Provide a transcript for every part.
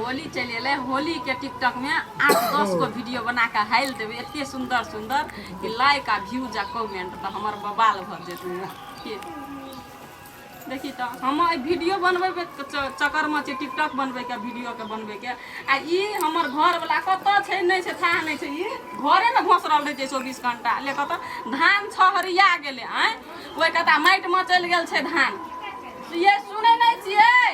होली चल एले होली के टिकटॉक में 8-10 को वीडियो बना के हाइल देवे एते सुंदर सुंदर कि लाइक आ व्यूज आ कमेंट तो हमर बवाल भ जेतै। देखी तो हम वीडियो बनबे चक्कर में टिकटॉक बनबे के वीडियो के बनबे के आ ई हमर घर वाला कत छै नहीं छै था नहीं छै ई घरे में घोसरल रहे छै 24 घंटा ले कत धान छहरिया गेले हैं ओइ कता माइट में चल गेल छै धान ये सुनै नहीं छियै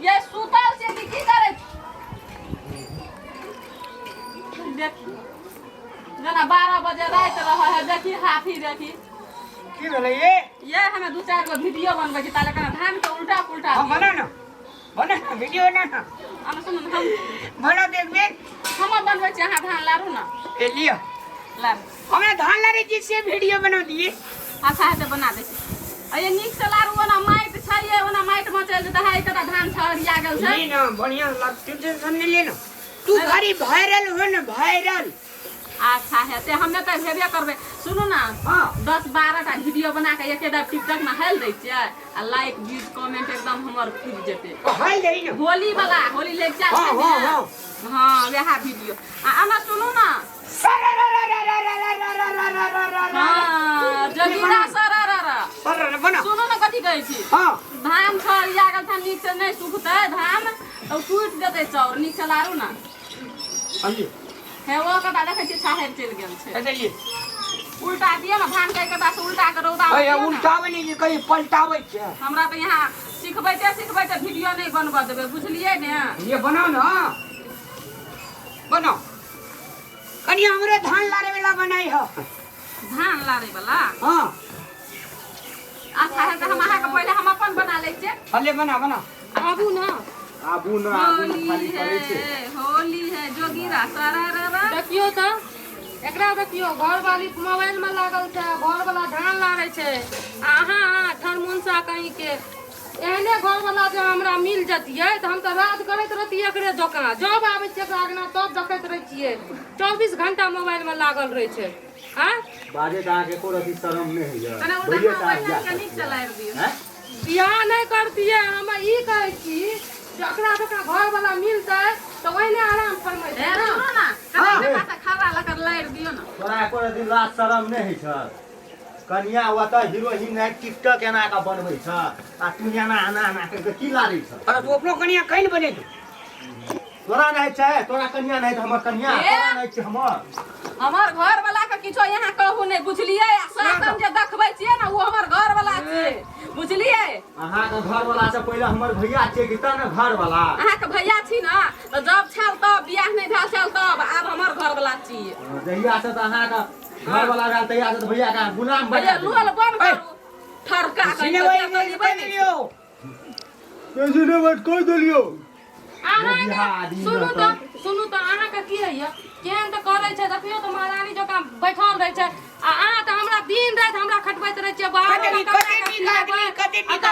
ये सुतल छै कि की करे देखी जना 12 बजे रात रह है देखी हाथी देखी की भेलै ये हमें 2-4 गो वीडियो बनबै छी ताले कना धान के उल्टा पुल्टा हम बना ना वीडियो ना हम सुन हम बना देखबे हम बनबै छी अहाँ धान लारू ना ए लियो लारू हमें धान लारे जी से वीडियो बना दिए अच्छा है तो बना दे छी अये निक से लारू ओना माइट छै ओना माइट में चल जेता है कता धान छहरिया गेल छै नहीं ना बढ़िया लग टेंशन नहीं ले ना तू घरी वायरल हो ना वायरल अच्छा है ते हमें तो भेबे करबे सुनु ना 10-12 टा वीडियो बना के एक एदा टिकटॉक में हाल दै छियै आ लाइक व्यूज कमेंट एकदम हमर खुद जेते हाल दे ना होली वाला होली लेक जा हां वहा वीडियो आ अना सुनु ना हां जगीरा सररर बना सुनु ना कथि कहै छी हां धान छरिया गेल था नीक से नहीं सुखतै धान तो टूट जेतै चाउर नीक से लारू ना अंजी हे वो कटा देखै छी छाहर चल गेल छै चलिए उल्टा दिए ना धान के कटा से उल्टा के रौदा अरे उल्टावे नहीं कहीं पलटावे छै हमरा तो यहाँ सिखबैते वीडियो नहीं बनबा देबे बुझलिए ने ये बनाओ ना बनाओ कनी हमरे धान लारे वाला बनाई हो धान लारे वाला हां अच्छा है तो हम अहाँ के पहले हम अपन बना लै छियै भले बना आबू ना खाली करे छै होली है जोगीरा सररर देखियो तो एकरा देखियो घर वाली मोबाइल में लागल छै घर वाला धान लारे छै अहाँ धर्मोंसा कहीं के एहने घर वाला जो हमरा मिल जतिए तो हम तो रात करत रहती एकरे दोकान जब आबै छै एकरा आगना तब देखैत रह छियै 24 घंटा मोबाइल में लागल रहे छै हां बाजे ता के को रति शरम नहीं है कने उल्टा मोबाइल के नीक चलाय दियो हैं बियाह नहीं करतिए हम ई कहै छी जकरा घर वाला मिलतै तो ओइने आराम फरमाइ ए सुनो ना कने पासा खरा लकर लाइर दियो ना तोरा को रति लाज शरम नहीं है छ कन्या वत हीरोइन है टिकटॉक एना का बनबै छ आ तू एना आना के की लारै छ अरे तू अपनो कनिया कहीं बने तू तोरा नहीं छै तोरा कन्या नहीं त हमर कन्या तोरा नहीं छै हमर घर वाला के किछो यहाँ कहू नहीं बुझलिए सातम जे देखबै छियै ना वो हमर घर वाला छियै बुझलिए अहाँ के घर वाला से पहले हमर भैया छै कि त न घर वाला अहाँ के भैया छी ना तो जब छल तब बियाह नहीं भेल छल तब आब हमर घर वाला छियै जहिया से त अहाँ के घर वाला रहल तहिया से भैया का गुलाम भैया बना लोल बन करू ठरका के सिने भाई दियो कैसे ने बात कह देलियो सुनू तो अहाँ के की है केहन तो करे छै देखियो तो महारानी जका बैठल रहे छै आ अहाँ तो हमरा दिन रात हमरा खटबैत रहे छियै बाहर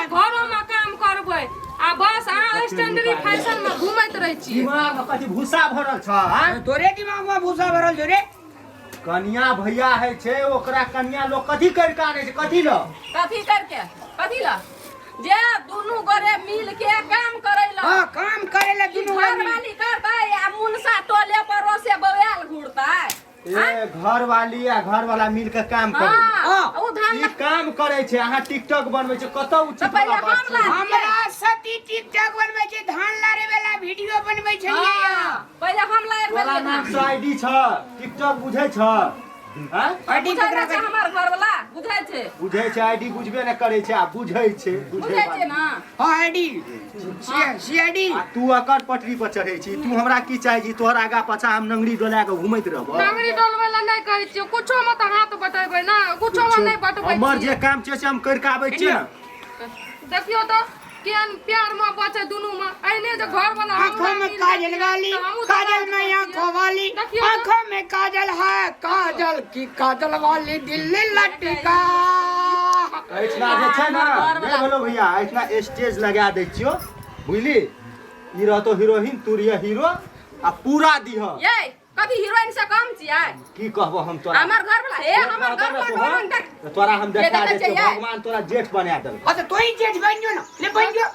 घरों में काम करबै आ बस अहाँ स्टैंडर्ड फैशन में घुमैत रहे छियै दिमाग में कथि भूसा भरल छ हैं तोरे दिमाग में भूसा भरल छ रे कन्या भैया है छै ओकरा कन्या लोग कथि कर के आने छै कथि ल कथी करके कथी ला जे दुनू गोरे मिल के काम करै ला हां काम करे ला दुनू घर वाली करतै आ मुनसा टोले पर से बवाल घुरतै ए घर वाली आ घर वाला मिल के काम करे हां ओ धान ई काम करे छै अहाँ टिकटॉक बनबै छै कतौ उचित पहिले वाला बात हम छै ला हमरा सती टिकटॉक बनबै छै धान लारे वाला वीडियो बनबै छलिए पहिले हम लाएर तोरा भेलिए नाम से आईडी छ टिकटॉक बुझै छ हैं आईडी बुझै छै हमर घर वाला बुझै छै बुझै छै आईडी बुझबे न करे छै आ बुझै छै बुझै छै ना हां आईडी सीआईडी आ तू अकर पटरी पर चढ़ै छी तू हमरा की चाहि छी तोहर आगा पाछा हम नंगरी डोला के घुमैत रहबो नंगरी डोलबै ला नहीं कहै छियै कुछो में तो हाथ बटेबै ना कुछो में नहीं बटबै हमर जे काम छै से हम कर के आबै छियै देखियो तो केहन प्यार में बचे दुनू में एने जे घर वाला आंखों में काजल वाली काजल में आंखों वाली आंखों में काजल है काजल की काजल वाली दिल लटका ऐठना जे छै ना नहीं बोलो भैया ऐठना स्टेज लगा दै छियो बुझली ई रहतो हीरोइन तू रिया हीरो आ पूरा दिह ये कभी हीरोइन से कम छियै की कहबो हम तोरा हमर घर वाला हे हमर घर वाला तोरा हम देखा ये दे देखै छियै। भगवान तोरा जेठ बना देल अच्छा तो ही जेठ बन जो ना ले बन जो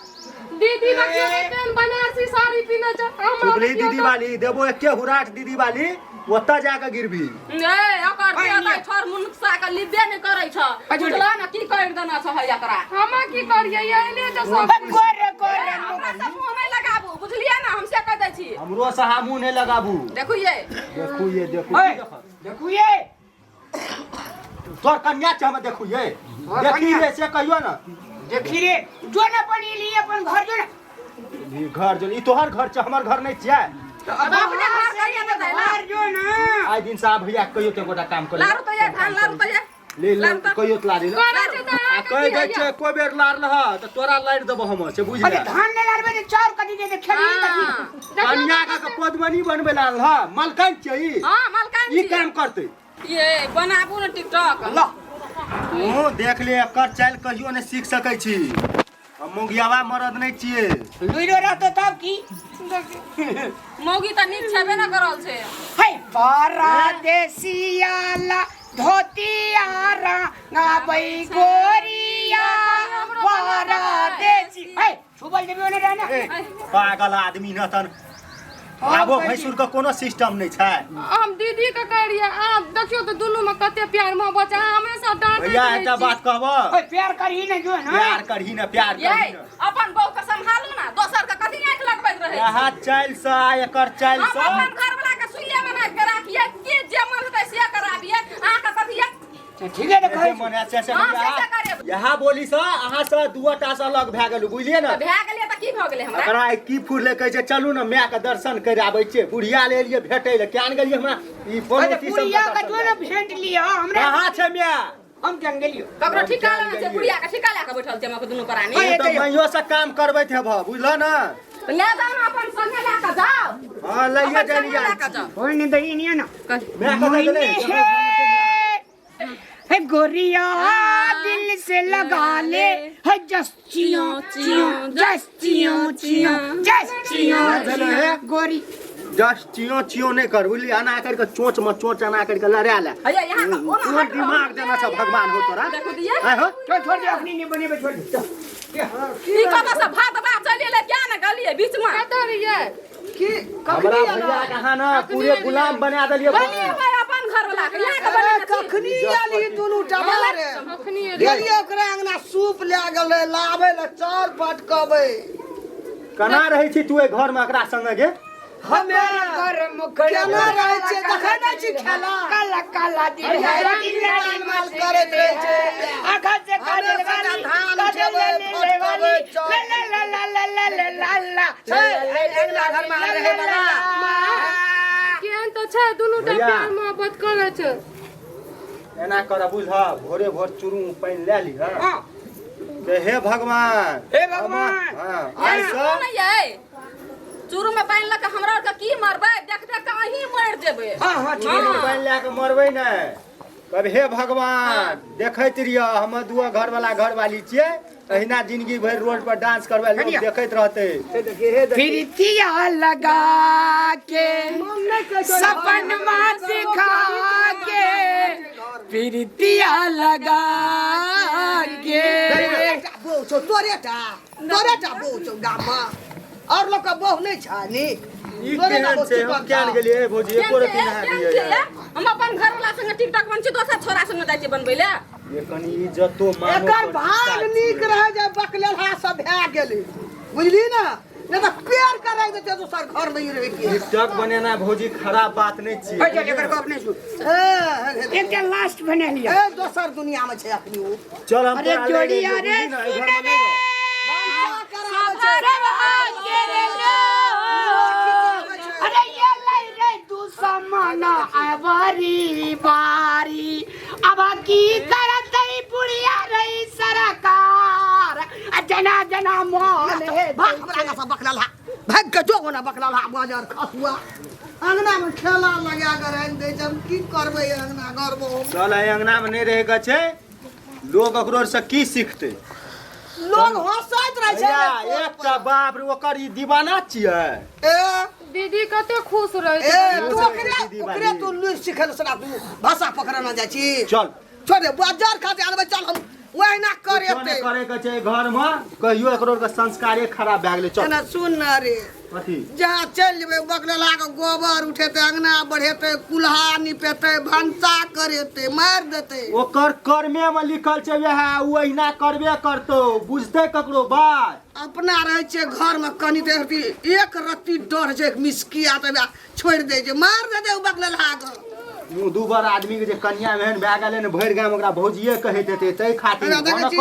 दीदी बच्चे केहन बना साड़ी पीने छ चुगली दीदी वाली देबो एके हुराट दीदी वाली ओतऽ जाके गिरबी ए ओकर देह छोर मुनसा के लिबे नै करै छ बुझला न की कर देना छ है एकरा हम की करिए एने जे सब गोरे गोरे हमरा सब मुंह में लगाबू बुझलिए ना हमसे कह दै छी हमरो से मुंह नहीं लगाबू देखू ये देखू ये तोर कन्या छ हम देखू ये देखी रे से कहियो ना देखी रे जो ना बनी लिए अपन घर जो ना ई घर जो ई तोहर घर छ हमर घर नहीं छियै अब अपने घर करिए न दैला घर जो ना आइ दिन साहब भैया कहियो ते गोटा काम करे लारू तो ये धान लारू तो ये ले ले कहियो त लारी करे छै त आ कह दे छै कोई बेर लार लह त तोरा लाइट देबो हम से बुझ अरे ले धान नहीं लारबे तो चार कदी दे खेली कदी कन्या का पद्मनी बनबे लाल ह मलकन छै ई हां मलकान ई काम करते ये बनाबू न टिकटॉक ला तू देख ले एकर चाल कहियो ने सीख सकै छी हम मुंगियावा मरद नहीं छिए लुइरो रहतो तब की मौगी त नीक छेबे न करल छै है परदेसियाला धोतियारा गाबै गोरिया परदेसी है छुबल देबे ओने रहना पागल आदमी न तन आबो भैंसुर का कोनो सिस्टम नहीं छै हम दीदी के करिए आ देखियो त दुनु में कते प्यार में बचा हमेशा डांट भैया एकटा बात कहबो ओए प्यार करही ने जो ना प्यार करही न प्यार ये करही न अपन बहू के संभालू ना दोसर के कथि आंख लगबैत रहै यहाँ चाल से एकर चाल हम से अपन घर वाला के सुइया बना के राखिए के जे मन होतै से कराबिए अहाँ के कथि ठीक है देखै मन ऐसे से हाँ, से करे। यहाँ बोली से अहाँ से दुटा से अलग भए गेलु बुझलिए न भए गेलिए त की भ गेलै हमरा एकरा की फूल कहै छै चलू न माय के दर्शन कर आबै छै बुढ़िया ले एलिए भेटै ले केन गेलिए हमरा ई अरे पनोती सब पुरिया का जो ना भेंट लिया हमरा कहाँ छै माय हम केन गेलियो ककरो ठिका लेने छै बुढ़िया के ठिका ले के बैठल छै हमके दुनू प्राणी अरे, तो मैयो से काम करबैत हेब बुझल न ले जाओ ना अपन संगे ले के जाओ हां लइए अपन संगे जानिए ले के जाओ होय ने दही नहीं ना मैं कह देले है गोरिया दिल से लगा ले है जस्टियों जस्टियों जस्टियों गोरी जस्ट चियो नहीं कर बुझली अना कर के चोंच में चोंच अना कर के लड़ा ले भैया यहाँ का ओ तोर दिमाग देना छ भगवान हो तोरा देखो दिया है हो छोड़ दे अपनी नहीं बने छोड़ दे ई कत से भात बा चलिए ले क्या ना गलिए बीच में कत रहिए हमरा भैया कहा ना पूरे गुलाम बना देलिए बनिए भाई अपन घर वाला के यहाँ के बने कखनी आली दुनू टमारे अखनी गेलिए ओकरा अंगना सूप ले गेलै लाबै ले चार पटकबै कना रही छी तू ए घर में एकरा संगे गे हमें घर मुखड़ केना रहै छै देखै नै छी खेला काला काला दिन है माल करैत रहै छै आखा से काजल वाली काजल ले वाली ला ला ला ला ला ला ला अगला घर में रहे बला केहन त छै दुनुटा भैया। प्यार मोहब्बत करे छै एना कर बुझ भोरे भोर चुरू पानी ले ली हां के हे भगवान हे भगवान। हां ये आई सुनो सब ना ये चूरू में पानी लग के हमरा के की मरबै देख देख के अहीं मर जेबै हां हां ठीक चुरू है पानी ले के मरबै नै कब हे भगवान देखैत रिया हम दुआ घर वाला घर वाली छियै अहिना जिंदगी भर रोड पर डांस करबै लोग देखैत रहतै प्रीतिया लगा के सपनमा दिखा के प्रीतिया लगा के बहु छौ तोरेटा बहु छौ गाममा और लोग का बहु नहीं छानी ई केहन छै हम केन गेलिए भोजी एको रति नहा दिए हम अपन घर वाला संगे टिकटॉक बन छी दोसर छोरा संगे जाय छी बनबै ले ये कनी इज्जतो मानो एकर भाग नीक रहे जे बकलेलहा सब भए गेलै बुझली ना नहीं तो प्यार करे देते दोसर घर में ही रह के टिकटॉक बनेना भोजी खराब बात नहीं हो जा छियै एकर गप नहीं सुन एकटा लास्ट बना लिया ए दोसर दुनिया में छै अपनी ओ चल हम अरे तोरा ले जोड़ी गेलियै, अरे बुझली ना, एहि घर सुने में नहीं रह। अरे ये लाई रे दुश्मन अबरी बारी अब की करत ही बुढ़िया रही सरकार जना जना मोहन है भाग हमरा का सब बकलेलहा भाग के जो ना बकलेलहा बाजार खसुआ अंगना में खेला लगा कर रख दे हम की करबै अंगना घर में चल एहि अंगना में नहीं रहे के छै लोग ओकरो से की सीखते लोग हंसैत रहे भैया छै एकटा बाप रे ओकर ई दीवाना छियै ए दीदी कते खुश रहे ए छै तू दीदी ओकरे बाली। तू लुर सिखल सना तू भाषा पकड़ना जाइ छी चल छोड़ दे बाजार खाते आनबे चल हम ओहिना करे कुछो नहि करे के छै घर में कहियो एकरो के संस्कारे खराब भए गेलै चल एना सुन न रे कथी जहाँ चलि जेबै बकला के गोबर उठेतै अंगना बढ़ेतै कुल्हा निपेतै भनसा करेतै मारि देतै ओकर कर्मे में लिखल छै वएह ओ अहिना करबे करतौ बुझतै ककरो बात अपना रहै छियै घर में कनी देर एक रत्ती डर छै मिसकिया तऽ छोड़ि दै छै मारि देतै ओ बकला के मुँह दू बार आदमी के जे कन्या एहन भए गेलै ने भरि गाम ओकरा भौजिए कहैत हेतै ताहि खातिर हमरा देखै छी,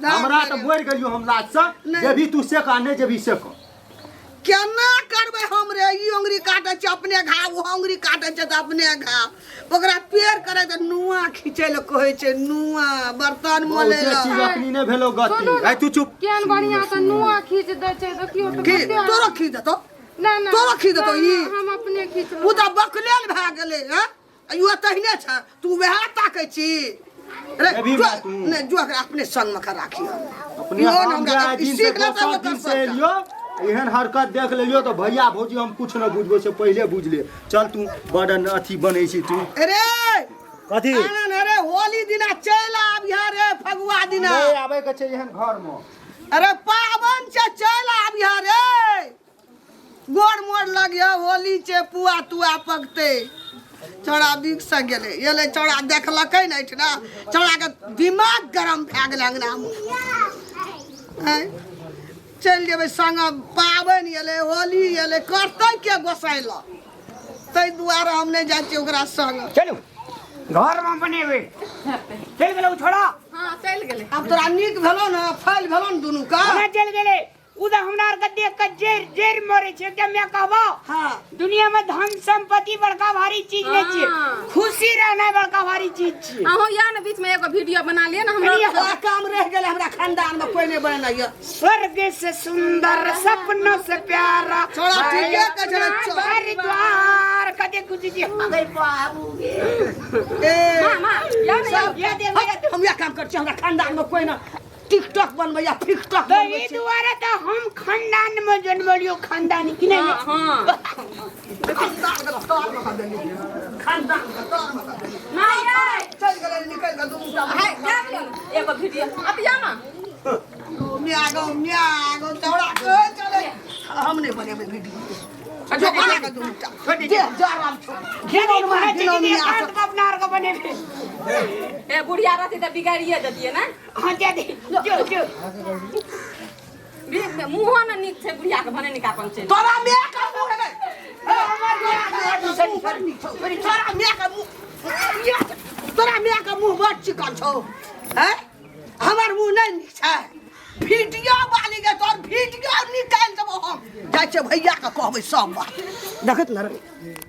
हमरा तऽ बढ़ि गेलियो हमरा से नहि। जेबही तू से कह नहि जेबही से कह केना करबै हम रे ई उंगली काटै छै अपने घाव ओ उंगली काटै छै तऽ अपने घाव ओकरा पेड़ करे तऽ नुआ खींचै लए कहै छै नुआ बर्तन मले बहुते चीज लए अपनी नहि भेलो गति ऐ तू चुप केहन बढ़िया से नुआ खींच दै छै देखियो तऽ की कते- तोरो खींच देतौ नहीं नहीं तोरो खींच देतौ ई हम अपने खींच ओ तऽ बकलेल भए गेलै हैं यो तहिने छै तू वएह ताकै छी रे अभी जो बात तू। नहीं जो एकरा अपने संग में राखी अपने हम जाय दिन से दोसर दिन से एलियो एहन हरकत देख लेलियो तो भैया भौजी हम कुछ न बुझबो से पहिले बुझ ले चल तू बड़ अथी बनै छी तू अरे कथी आनन रे होली दिना चल आबिहा रे फगुआ दिना नहीं आबै के छै एहन घर में अरे पावन से चल आबिहा रे गोड़ मोड़ लगिया होली छै पुआ तुआ पकते चौड़ा बिक से गेले एले चौड़ा देखलकै ने एठना चौड़ा के दिमाग गरम भए गेलै अंगना में चल जेबै संग पाबनि एलै होली एलै करतै के गोसाइल ताहि दुआरे हम नहीं जाइ छियै ओकरा संग चलू घर में बनेबे चल गेलौ छोड़ा हाँ चल गेले आब तोरा नीक भेलो ने फैल भेलो ने दुनू का हमें चल गेले उधर हमरा आर के देख के जेर जेर मरे छै के मैं कहबो हाँ दुनिया में धन संपत्ति बड़का भारी चीज नहीं छै हाँ। खुशी रहना बड़का भारी चीज छै अहो या ने बीच में एगो वीडियो बना लिए ना बढ़िया। हम थोड़ा काम रह गेलै हमरा खानदान में कोई नहीं बनैया स्वर्ग से सुंदर सपनों से प्यारा छोड़ा ठीके के छले हरिद्वार कदे कुछ जी हगै बाबू ए मामा या ने सब ये दे हम या काम कर हमरा खानदान में कोई ना टिकटॉक बनबै या फिकटॉक तो बनबै ई दुआरे तो हम खानदान में जन्मलियो खानदान कि नहीं हाँ खानदान के तौर में खा देली खानदान के तौर में खा देली ना या चल गेलै निकल के दुनू टा है क्या एगो वीडियो अब या ना म्यागो चौड़ा के चले हम नहीं बनेबै वीडियो जो बना के दुनू टा छोड़ जे जराम घेरे महाराज जी के हाथ का अपना आर का बनेबे ए बुढ़िया रहती तो बिगाड़िए देतिए ना हां दे दे जो मुँह ना निक छै बुढ़िया के भने निकापन छै तोरा म्या का मुंह है तोरा म्या का मुंह तोरा म्या का मुंह बड़ चिकन छौ हैं हमर मुंह नहीं नीक छै वीडियो वाली के तोर वीडियो निकाल देबो हम जाइ छै भैया के कहबै सब बात देखत न रे